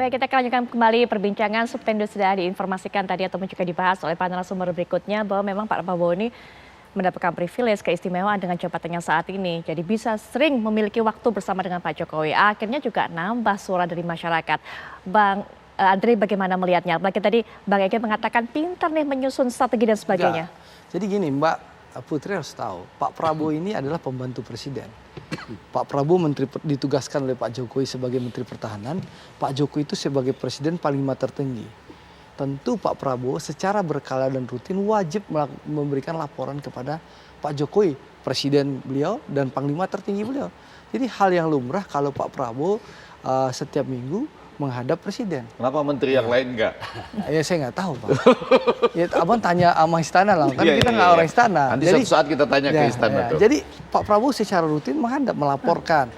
Baik, kita akan lanjutkan kembali perbincangan seperti yang sudah diinformasikan tadi ataupun juga dibahas oleh para narasumber berikutnya bahwa memang Pak Prabowo ini mendapatkan privilege keistimewaan dengan jabatannya saat ini. Jadi bisa sering memiliki waktu bersama dengan Pak Jokowi. Akhirnya juga nambah suara dari masyarakat. Bang Andre bagaimana melihatnya? Apalagi tadi Bang Ege mengatakan pintar nih menyusun strategi dan sebagainya. Jadi gini Mbak Putri harus tahu, Pak Prabowo ini adalah pembantu presiden. Pak Prabowo ditugaskan oleh Pak Jokowi sebagai Menteri Pertahanan, Pak Jokowi itu sebagai presiden panglima tertinggi. Tentu Pak Prabowo secara berkala dan rutin wajib memberikan laporan kepada Pak Jokowi, presiden beliau dan panglima tertinggi beliau. Jadi hal yang lumrah kalau Pak Prabowo setiap minggu menghadap presiden. Kenapa menteri yang lain enggak? Ya saya nggak tahu Pak. Ya abang tanya sama istana lah, kan kita nggak orang istana. Nanti suatu saat kita tanya ke istana tuh. Jadi Pak Prabowo secara rutin menghadap melaporkan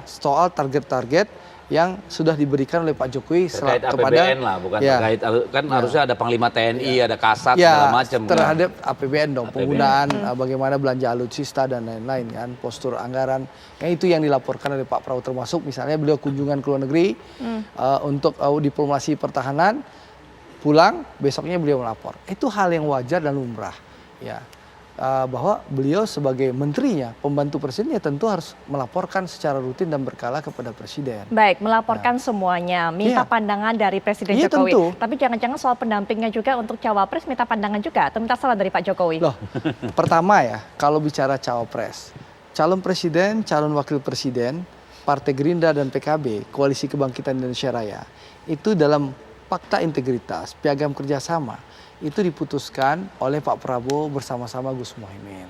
soal target-target yang sudah diberikan oleh Pak Jokowi terkait kepada APBN lah, bukan terkait kan harusnya ada Panglima TNI, ada Kasat segala macam. Terhadap APBN dong, penggunaan bagaimana belanja alutsista dan lain-lain kan, postur anggaran. Yang itu yang dilaporkan oleh Pak Prabowo, termasuk misalnya beliau kunjungan ke luar negeri untuk diplomasi pertahanan, pulang besoknya beliau melapor. Itu hal yang wajar dan lumrah ya. Bahwa beliau sebagai menterinya, pembantu presidennya tentu harus melaporkan secara rutin dan berkala kepada presiden. Baik, melaporkan semuanya, minta pandangan dari Presiden Jokowi. Tentu. Tapi jangan-jangan soal pendampingnya juga untuk cawapres minta pandangan juga atau minta saran dari Pak Jokowi? Loh, pertama ya, kalau bicara cawapres, calon presiden, calon wakil presiden, Partai Gerindra dan PKB, Koalisi Kebangkitan Indonesia Raya, itu dalam fakta integritas, piagam kerjasama, itu diputuskan oleh Pak Prabowo bersama-sama Gus Muhaimin.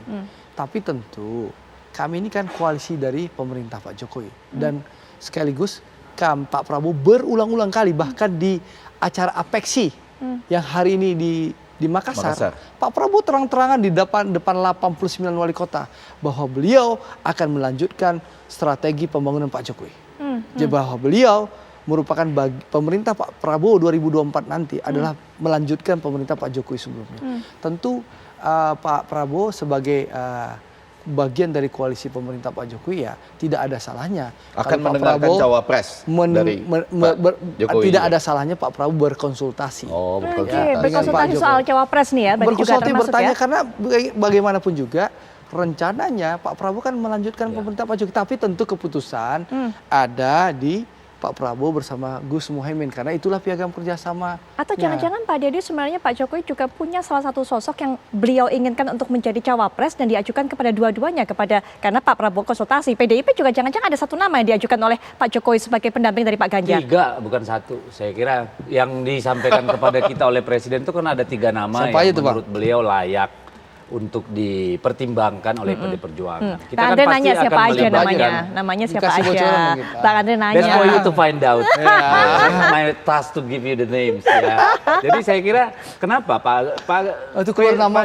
Tapi tentu kami ini kan koalisi dari pemerintah Pak Jokowi. Dan sekaligus Pak Prabowo berulang-ulang kali bahkan di acara Apeksi yang hari ini di Makassar. Pak Prabowo terang-terangan di depan 89 wali kota bahwa beliau akan melanjutkan strategi pembangunan Pak Jokowi. Jadi bahwa beliau merupakan pemerintah Pak Prabowo 2024 nanti adalah melanjutkan pemerintah Pak Jokowi sebelumnya. Tentu Pak Prabowo sebagai bagian dari koalisi pemerintah Pak Jokowi ya tidak ada salahnya akan kalau mendengarkan cawapres dari Pak Jokowi. Tidak ada salahnya Pak Prabowo berkonsultasi. Berkonsultasi soal cawapres nih ya, berkonsultasi bertanya karena bagaimanapun juga rencananya Pak Prabowo kan melanjutkan pemerintah Pak Jokowi, tapi tentu keputusan ada di Pak Prabowo bersama Gus Muhaimin karena itulah piagam kerjasama. Atau jangan-jangan Pak Dedi sebenarnya Pak Jokowi juga punya salah satu sosok yang beliau inginkan untuk menjadi cawapres dan diajukan kepada dua-duanya karena Pak Prabowo konsultasi. PDIP juga jangan-jangan ada satu nama yang diajukan oleh Pak Jokowi sebagai pendamping dari Pak Ganjar. 3 bukan 1. Saya kira yang disampaikan kepada kita oleh Presiden itu kan ada 3 nama yang menurut beliau layak untuk dipertimbangkan oleh PD Perjuangan. Kita kan pasti nanya siapa aja namanya siapa aja. Bang Andre nanya. That's for you to find out. My task to give you the names. Ya. Jadi saya kira kenapa Pak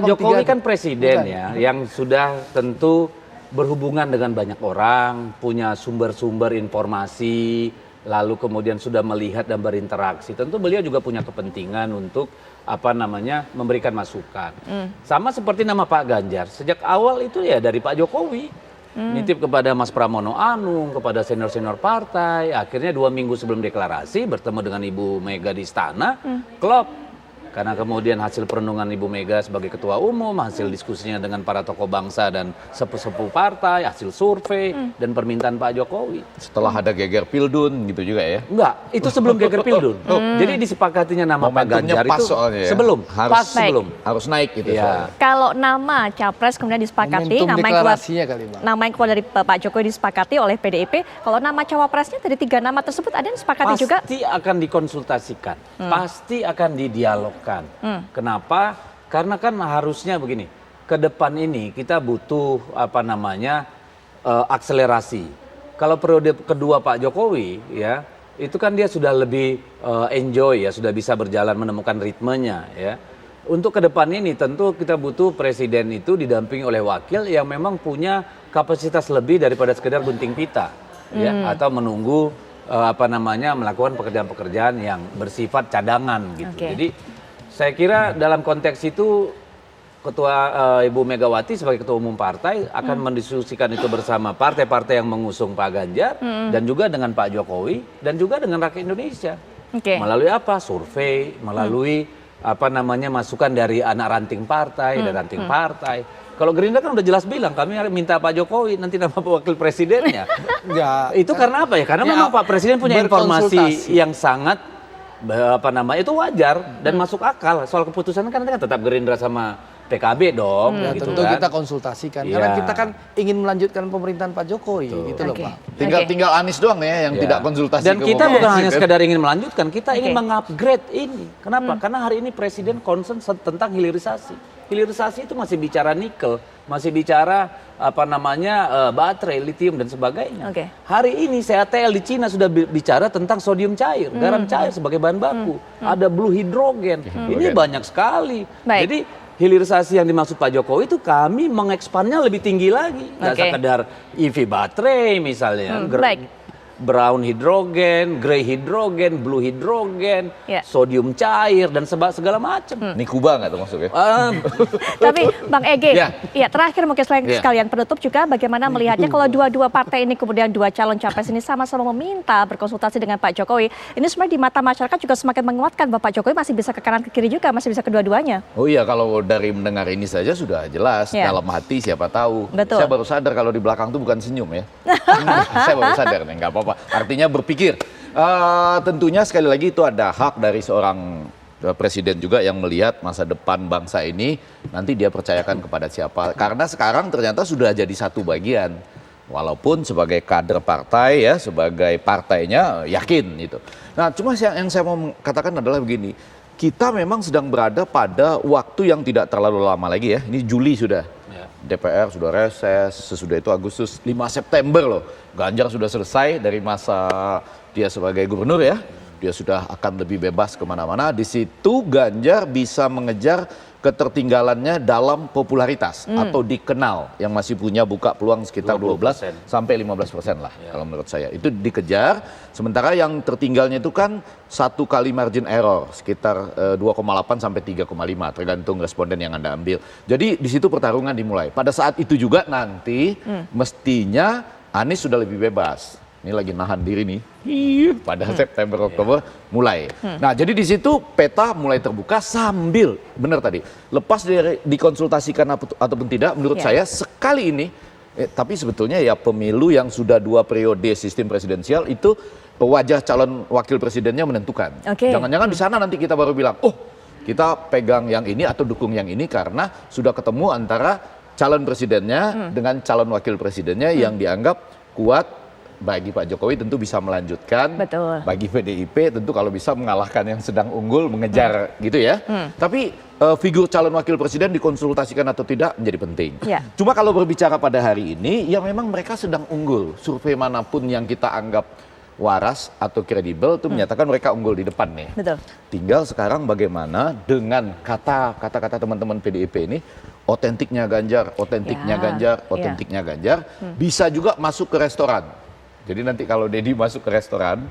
Jokowi kan presiden ya, yang sudah tentu berhubungan dengan banyak orang, punya sumber-sumber informasi, lalu kemudian sudah melihat dan berinteraksi. Tentu beliau juga punya kepentingan untuk memberikan masukan. Sama seperti nama Pak Ganjar, sejak awal itu ya dari Pak Jokowi. Nitip kepada Mas Pramono Anung, kepada senior-senior partai. Akhirnya 2 minggu sebelum deklarasi bertemu dengan Ibu Mega di istana, klop. Karena kemudian hasil perenungan Ibu Mega sebagai ketua umum, hasil diskusinya dengan para tokoh bangsa dan sepuh-sepuh partai, hasil survei dan permintaan Pak Jokowi. Setelah ada geger pildun gitu juga ya? Enggak, itu sebelum geger pildun. Jadi disepakatinya nama Pak Ganjar itu sebelum, harus naik gitu. Ya. Kalau nama capres kemudian disepakati, nama yang keluar dari Pak Jokowi disepakati oleh PDIP, kalau nama cawapresnya dari 3 nama tersebut ada yang disepakati juga? Pasti akan dikonsultasikan, pasti akan didialogkan. Kenapa? Karena kan harusnya begini, ke depan ini kita butuh akselerasi. Kalau periode kedua Pak Jokowi ya, itu kan dia sudah lebih enjoy ya, sudah bisa berjalan menemukan ritmenya ya. Untuk ke depan ini tentu kita butuh presiden itu didampingi oleh wakil yang memang punya kapasitas lebih daripada sekedar gunting pita ya, atau menunggu melakukan pekerjaan-pekerjaan yang bersifat cadangan gitu. Jadi saya kira dalam konteks itu Ibu Megawati sebagai Ketua Umum Partai akan mendiskusikan itu bersama partai-partai yang mengusung Pak Ganjar dan juga dengan Pak Jokowi dan juga dengan rakyat Indonesia. Melalui apa? Survei, melalui masukan dari anak ranting partai dan ranting partai. Kalau Gerindra kan udah jelas bilang kami minta Pak Jokowi nanti nama wakil presidennya. Itu karena apa ya? Karena memang Pak Presiden punya informasi yang sangat itu wajar dan masuk akal. Soal keputusan kan tetap Gerindra sama PKB dong. Ya, gitu tentu kan. kita konsultasikan karena kita kan ingin melanjutkan pemerintahan Pak Jokowi gitu loh Pak. Tinggal Anies doang ya yang tidak konsultasi. Dan kita bukan hanya sekedar ingin melanjutkan, kita ingin mengupgrade ini. Kenapa? Karena hari ini Presiden concern tentang hilirisasi. Hilirisasi itu masih bicara nikel, masih bicara baterai, lithium dan sebagainya. Hari ini CATL di Cina sudah bicara tentang sodium cair, garam cair sebagai bahan baku. Ada blue hidrogen. Ini banyak sekali. Jadi hilirisasi yang dimaksud Pak Jokowi itu kami mengekspannya lebih tinggi lagi. Nggak sekedar EV baterai misalnya. Brown hidrogen, grey hidrogen, blue hidrogen, sodium cair dan segala macam. Ini Kuba nggak tuh masuknya? Tapi Bang Ege, terakhir mungkin sekalian penutup juga bagaimana melihatnya kalau dua-dua partai ini kemudian dua calon capres ini sama-sama meminta berkonsultasi dengan Pak Jokowi. Ini sebenarnya di mata masyarakat juga semakin menguatkan bahwa Pak Jokowi masih bisa ke kanan ke kiri juga, masih bisa kedua-duanya. Oh iya, kalau dari mendengar ini saja sudah jelas dalam hati siapa tahu. Betul. Saya baru sadar kalau di belakang tuh bukan senyum ya. Saya baru sadar nih, nggak apa-apa. Artinya berpikir. Tentunya sekali lagi itu ada hak dari seorang presiden juga yang melihat masa depan bangsa ini nanti dia percayakan kepada siapa. Karena sekarang ternyata sudah jadi satu bagian. Walaupun sebagai kader partai ya, sebagai partainya yakin gitu. Nah cuma yang saya mau katakan adalah begini. Kita memang sedang berada pada waktu yang tidak terlalu lama lagi ya. Ini Juli sudah. DPR sudah reses, sesudah itu Agustus, 5 September loh. Ganjar sudah selesai dari masa dia sebagai gubernur ya. Dia sudah akan lebih bebas kemana-mana. Di situ Ganjar bisa mengejar ketertinggalannya dalam popularitas atau dikenal yang masih punya buka peluang sekitar 12 sampai 15% lah kalau menurut saya. Itu dikejar, sementara yang tertinggalnya itu kan 1 kali margin error sekitar 2,8 sampai 3,5 tergantung responden yang Anda ambil. Jadi di situ pertarungan dimulai. Pada saat itu juga nanti mestinya Anies sudah lebih bebas. Ini lagi nahan diri nih, pada September Oktober mulai. Nah jadi di situ peta mulai terbuka sambil benar tadi lepas dari dikonsultasikan ataupun tidak menurut saya sekali ini. Tapi sebetulnya ya pemilu yang sudah 2 periode sistem presidensial itu wajah calon wakil presidennya menentukan. Jangan-jangan di sana nanti kita baru bilang, oh kita pegang yang ini atau dukung yang ini karena sudah ketemu antara calon presidennya dengan calon wakil presidennya yang dianggap kuat. Bagi Pak Jokowi tentu bisa melanjutkan, bagi PDIP tentu kalau bisa mengalahkan yang sedang unggul, mengejar gitu ya. Tapi figur calon wakil presiden dikonsultasikan atau tidak menjadi penting. Cuma kalau berbicara pada hari ini, ya memang mereka sedang unggul. Survei manapun yang kita anggap waras atau kredibel itu menyatakan mereka unggul di depan nih. Tinggal sekarang bagaimana dengan kata-kata teman-teman PDIP ini, otentiknya Ganjar, otentiknya Ganjar, bisa juga masuk ke restoran. Jadi nanti kalau Deddy masuk ke restoran,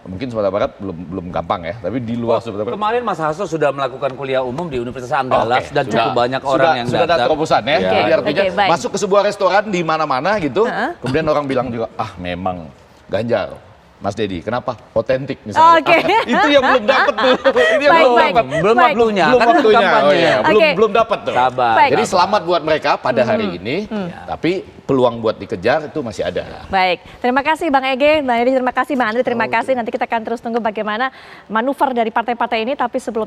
mungkin Sumatera Barat belum gampang ya, tapi di luar Sumatera Barat. Kemarin Mas Hasto sudah melakukan kuliah umum di Universitas Andalas dan cukup banyak orang yang sudah ada terobosan ya. Jadi artinya masuk ke sebuah restoran di mana-mana gitu, kemudian orang bilang juga, memang Ganjar. Mas Deddy, kenapa? Otentik misalnya. Itu yang belum dapat tuh. Ini yang belum dapat. Belum waktunya. Belum waktunya. Belum dapat tuh. Sabar. Jadi selamat buat mereka pada hari ini. Tapi peluang buat dikejar itu masih ada. Baik, terima kasih Bang Ege, Bang Edi terima kasih, Bang Andri terima kasih. Nanti kita akan terus tunggu bagaimana manuver dari partai-partai ini. Tapi sebelum